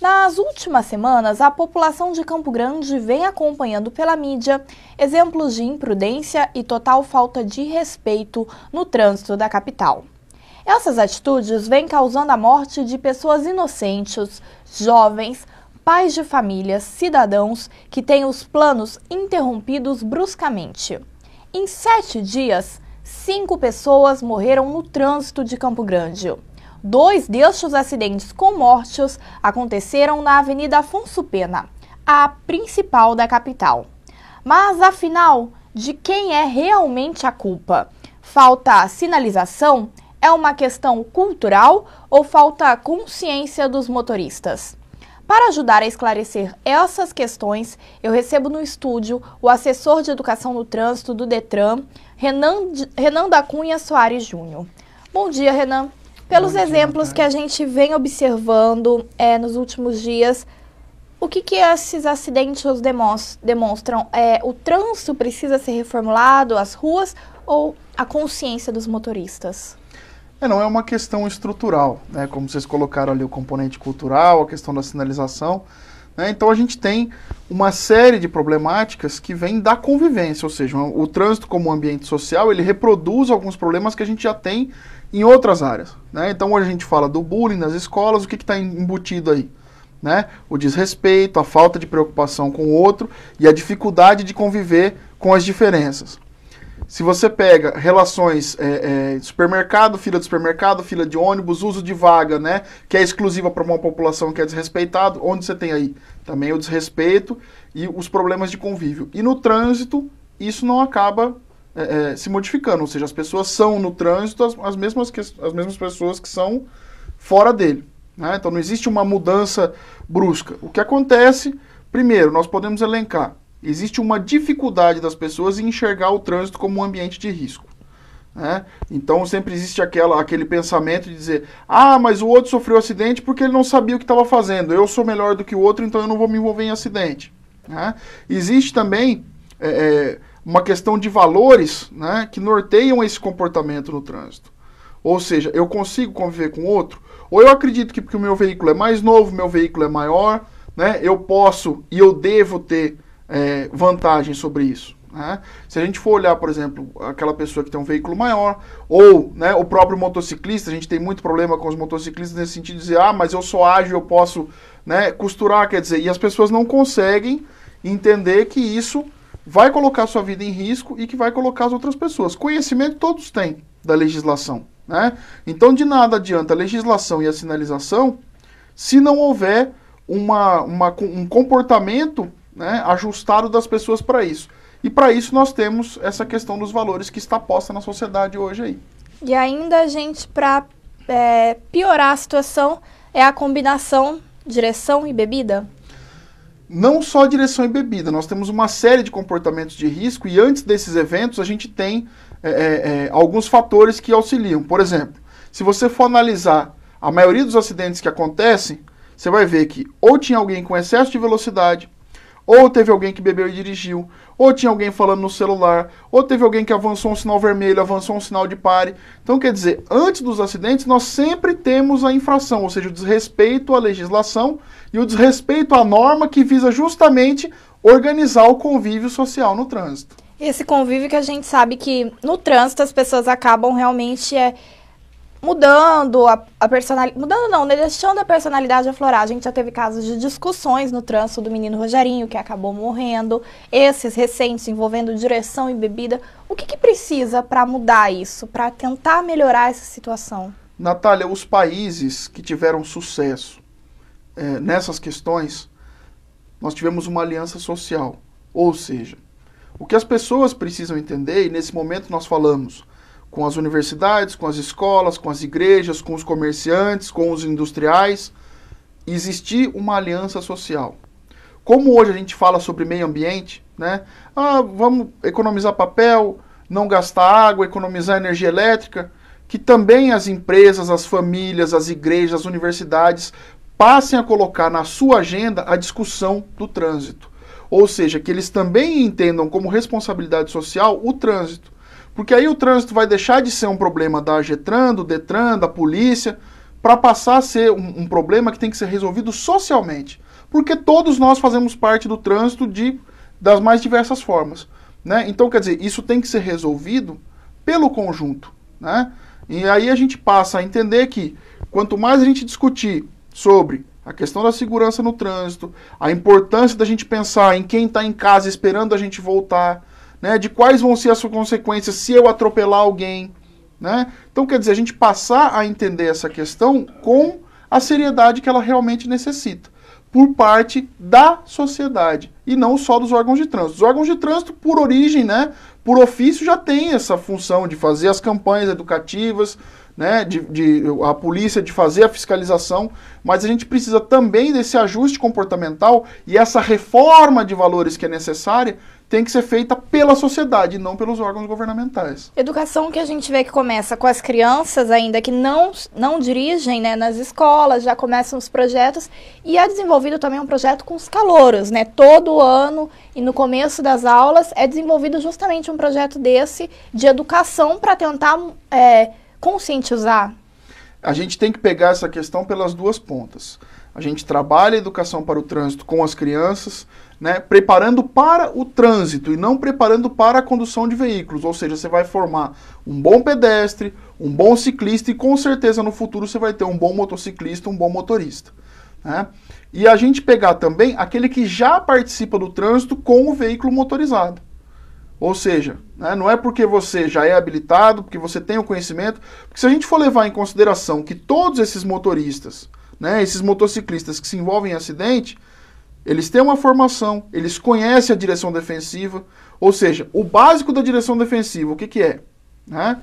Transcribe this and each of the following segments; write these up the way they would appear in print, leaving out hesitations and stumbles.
Nas últimas semanas, a população de Campo Grande vem acompanhando pela mídia exemplos de imprudência e total falta de respeito no trânsito da capital. Essas atitudes vêm causando a morte de pessoas inocentes, jovens, pais de famílias, cidadãos que têm os planos interrompidos bruscamente. Em 7 dias, 5 pessoas morreram no trânsito de Campo Grande. 2 destes acidentes com mortes aconteceram na Avenida Afonso Pena, a principal da capital. Mas, afinal, de quem é realmente a culpa? Falta sinalização? É uma questão cultural ou falta consciência dos motoristas? Para ajudar a esclarecer essas questões, eu recebo no estúdio o assessor de Educação no Trânsito do Detran, Renan da Cunha Soares Júnior. Bom dia, Renan. Pelos exemplos que a gente vem observando nos últimos dias, o que esses acidentes demonstram? O trânsito precisa ser reformulado, as ruas, ou a consciência dos motoristas? Não é uma questão estrutural, né? Como vocês colocaram ali o componente cultural, a questão da sinalização, né? Então a gente tem uma série de problemáticas que vêm da convivência, ou seja, o trânsito como ambiente social, ele reproduz alguns problemas que a gente já tem em outras áreas, né? Então hoje a gente fala do bullying nas escolas, o que está embutido aí? Né? O desrespeito, a falta de preocupação com o outro e a dificuldade de conviver com as diferenças. Se você pega relações supermercado, fila de ônibus, uso de vaga, né, que é exclusiva para uma população que é desrespeitada, onde você tem aí também o desrespeito e os problemas de convívio. E no trânsito, isso não acaba se modificando, ou seja, as pessoas são no trânsito as mesmas pessoas que são fora dele, né? Então não existe uma mudança brusca. O que acontece, primeiro, nós podemos elencar, existe uma dificuldade das pessoas em enxergar o trânsito como um ambiente de risco, né? Então sempre existe aquele pensamento de dizer, mas o outro sofreu acidente porque ele não sabia o que estava fazendo, eu sou melhor do que o outro, então eu não vou me envolver em acidente, né? Existe também uma questão de valores, né, que norteiam esse comportamento no trânsito. Ou seja, eu consigo conviver com o outro, ou eu acredito que porque o meu veículo é mais novo, meu veículo é maior, né, eu posso e eu devo ter vantagem sobre isso, né? Se a gente for olhar, por exemplo, aquela pessoa que tem um veículo maior, ou, né, o próprio motociclista, a gente tem muito problema com os motociclistas nesse sentido de dizer, mas eu sou ágil, eu posso, né, costurar, quer dizer, e as pessoas não conseguem entender que isso vai colocar a sua vida em risco e que vai colocar as outras pessoas. Conhecimento todos têm da legislação, né? Então de nada adianta a legislação e a sinalização se não houver um comportamento, né, ajustado das pessoas para isso. E para isso nós temos essa questão dos valores que está posta na sociedade hoje aí. E ainda, gente, para piorar a situação, é a combinação direção e bebida? Não só direção e bebida, nós temos uma série de comportamentos de risco e antes desses eventos a gente tem alguns fatores que auxiliam. Por exemplo, se você for analisar a maioria dos acidentes que acontecem, você vai ver que ou tinha alguém com excesso de velocidade, ou teve alguém que bebeu e dirigiu, ou tinha alguém falando no celular, ou teve alguém que avançou um sinal vermelho, avançou um sinal de pare. Então, quer dizer, antes dos acidentes, nós sempre temos a infração, ou seja, o desrespeito à legislação e o desrespeito à norma que visa justamente organizar o convívio social no trânsito. Esse convívio que a gente sabe que no trânsito as pessoas acabam realmente mudando a personalidade, mudando não, né? Deixando a personalidade aflorar. A gente já teve casos de discussões no trânsito do menino Rogerinho, que acabou morrendo, esses recentes envolvendo direção e bebida. O que precisa para mudar isso, para tentar melhorar essa situação? Natália, os países que tiveram sucesso nessas questões, nós tivemos uma aliança social. Ou seja, o que as pessoas precisam entender, e nesse momento nós falamos com as universidades, com as escolas, com as igrejas, com os comerciantes, com os industriais, existir uma aliança social. Como hoje a gente fala sobre meio ambiente, né? Vamos economizar papel, não gastar água, economizar energia elétrica, que também as empresas, as famílias, as igrejas, as universidades passem a colocar na sua agenda a discussão do trânsito. Ou seja, que eles também entendam como responsabilidade social o trânsito. Porque aí o trânsito vai deixar de ser um problema da AGETRAN, do DETRAN, da polícia, para passar a ser um problema que tem que ser resolvido socialmente. Porque todos nós fazemos parte do trânsito das mais diversas formas, né? Então, quer dizer, isso tem que ser resolvido pelo conjunto, né? E aí a gente passa a entender que quanto mais a gente discutir sobre a questão da segurança no trânsito, a importância da gente pensar em quem está em casa esperando a gente voltar, né? De quais vão ser as consequências se eu atropelar alguém, né? Então, quer dizer, a gente passar a entender essa questão com a seriedade que ela realmente necessita, por parte da sociedade, e não só dos órgãos de trânsito. Os órgãos de trânsito, por origem, né, por ofício, já tem essa função de fazer as campanhas educativas, né, a polícia de fazer a fiscalização, mas a gente precisa também desse ajuste comportamental, e essa reforma de valores que é necessária tem que ser feita pela sociedade, não pelos órgãos governamentais. Educação que a gente vê que começa com as crianças ainda que não dirigem, né, nas escolas, já começam os projetos, e é desenvolvido também um projeto com os calouros, né, todo ano e no começo das aulas é desenvolvido justamente um projeto desse de educação para tentar conscientizar. A gente tem que pegar essa questão pelas duas pontas. A gente trabalha a educação para o trânsito com as crianças, né, preparando para o trânsito e não preparando para a condução de veículos. Ou seja, você vai formar um bom pedestre, um bom ciclista e com certeza no futuro você vai ter um bom motociclista, um bom motorista, né? E a gente pegar também aquele que já participa do trânsito com o veículo motorizado. Ou seja, né, não é porque você já é habilitado, porque você tem o conhecimento, porque se a gente for levar em consideração que todos esses motoristas, né, esses motociclistas que se envolvem em acidente, eles têm uma formação, eles conhecem a direção defensiva, ou seja, o básico da direção defensiva, o que é? Né?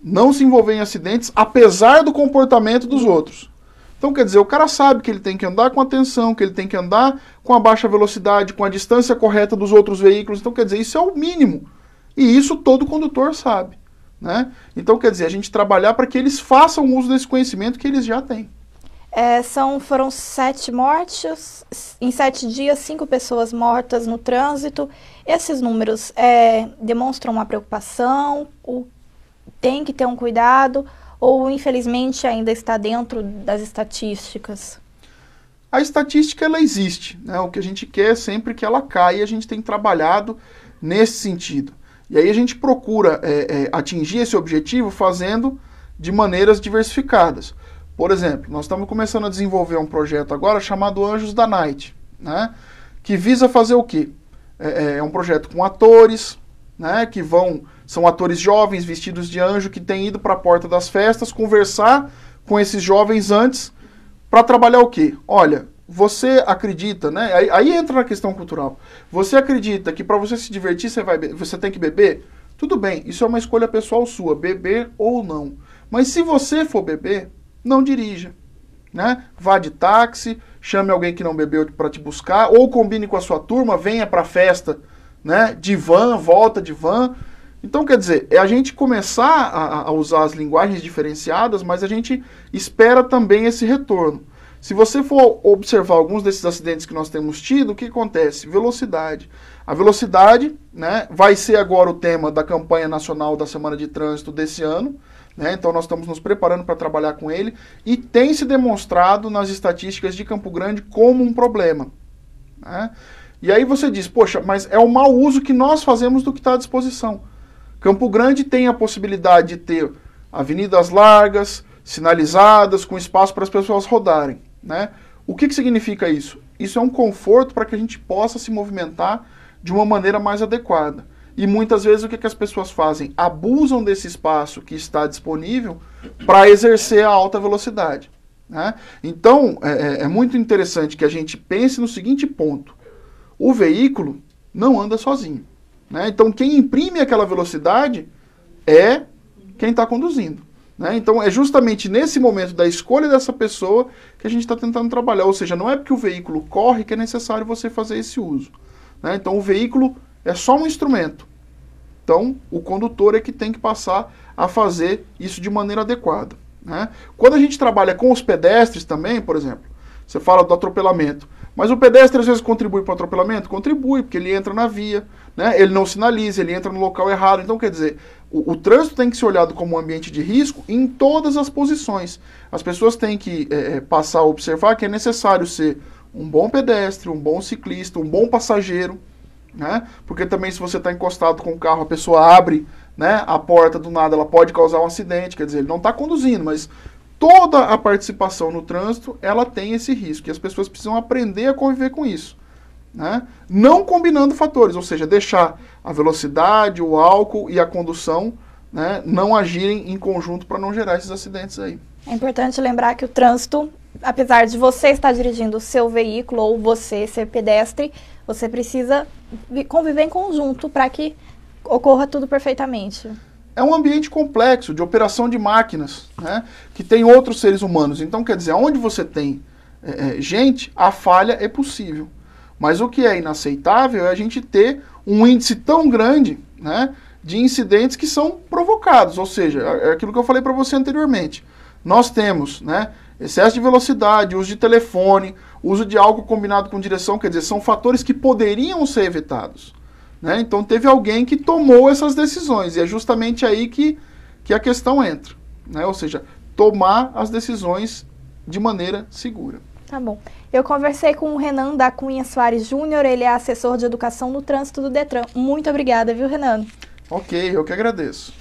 Não se envolver em acidentes, apesar do comportamento dos outros. Então, quer dizer, o cara sabe que ele tem que andar com atenção, que ele tem que andar com a baixa velocidade, com a distância correta dos outros veículos. Então, quer dizer, isso é o mínimo. E isso todo condutor sabe, né? Então, quer dizer, a gente trabalhar para que eles façam uso desse conhecimento que eles já têm. Foram 7 mortes, em 7 dias, 5 pessoas mortas no trânsito. Esses números demonstram uma preocupação, tem que ter um cuidado, ou infelizmente ainda está dentro das estatísticas? A estatística, ela existe, né? O que a gente quer é sempre que ela caia, e a gente tem trabalhado nesse sentido. E aí a gente procura atingir esse objetivo fazendo de maneiras diversificadas. Por exemplo, nós estamos começando a desenvolver um projeto agora chamado Anjos da Night, né? Que visa fazer o quê? É um projeto com atores, né? São atores jovens vestidos de anjo que têm ido para a porta das festas conversar com esses jovens antes para trabalhar o quê? Olha, você acredita, né? Aí entra na questão cultural. Você acredita que para você se divertir você tem que beber? Tudo bem, isso é uma escolha pessoal sua, beber ou não. Mas se você for beber, não dirija, né? Vá de táxi, chame alguém que não bebeu para te buscar, ou combine com a sua turma, venha para a festa, né? De van, volta de van. Então, quer dizer, é a gente começar a usar as linguagens diferenciadas, mas a gente espera também esse retorno. Se você for observar alguns desses acidentes que nós temos tido, o que acontece? Velocidade. A velocidade, né, vai ser agora o tema da campanha nacional da Semana de Trânsito desse ano, né? Então nós estamos nos preparando para trabalhar com ele e tem se demonstrado nas estatísticas de Campo Grande como um problema, né? E aí você diz, poxa, mas é o mau uso que nós fazemos do que está à disposição. Campo Grande tem a possibilidade de ter avenidas largas, sinalizadas, com espaço para as pessoas rodarem, né? O que significa isso? Isso é um conforto para que a gente possa se movimentar de uma maneira mais adequada. E muitas vezes o que as pessoas fazem? Abusam desse espaço que está disponível para exercer a alta velocidade, né? Então, é muito interessante que a gente pense no seguinte ponto. O veículo não anda sozinho, né? Então, quem imprime aquela velocidade é quem está conduzindo, né? Então, é justamente nesse momento da escolha dessa pessoa que a gente está tentando trabalhar. Ou seja, não é porque o veículo corre que é necessário você fazer esse uso, né? Então, o veículo é só um instrumento. Então, o condutor é que tem que passar a fazer isso de maneira adequada, né? Quando a gente trabalha com os pedestres também, por exemplo, você fala do atropelamento, mas o pedestre às vezes contribui para o atropelamento? Contribui, porque ele entra na via, né? Ele não sinaliza, ele entra no local errado. Então, quer dizer, O trânsito tem que ser olhado como um ambiente de risco em todas as posições. As pessoas têm que passar a observar que é necessário ser um bom pedestre, um bom ciclista, um bom passageiro, né? Porque também se você está encostado com o carro, a pessoa abre, né, a porta do nada, ela pode causar um acidente, quer dizer, ele não está conduzindo, mas toda a participação no trânsito, ela tem esse risco, e as pessoas precisam aprender a conviver com isso, né? Não combinando fatores, ou seja, deixar a velocidade, o álcool e a condução, né, não agirem em conjunto para não gerar esses acidentes aí. É importante lembrar que o trânsito, apesar de você estar dirigindo o seu veículo ou você ser pedestre, você precisa conviver em conjunto para que ocorra tudo perfeitamente. É um ambiente complexo de operação de máquinas, né, que tem outros seres humanos. Então, quer dizer, onde você tem gente, a falha é possível. Mas o que é inaceitável é a gente ter um índice tão grande, né, de incidentes que são provocados. Ou seja, é aquilo que eu falei para você anteriormente. Nós temos, né, excesso de velocidade, uso de telefone, uso de álcool combinado com direção, quer dizer, são fatores que poderiam ser evitados, né? Então teve alguém que tomou essas decisões, e é justamente aí que a questão entra, né? Ou seja, tomar as decisões de maneira segura. Tá bom. Eu conversei com o Renan da Cunha Soares Júnior, ele é assessor de educação no trânsito do Detran. Muito obrigada, viu, Renan? Ok, eu que agradeço.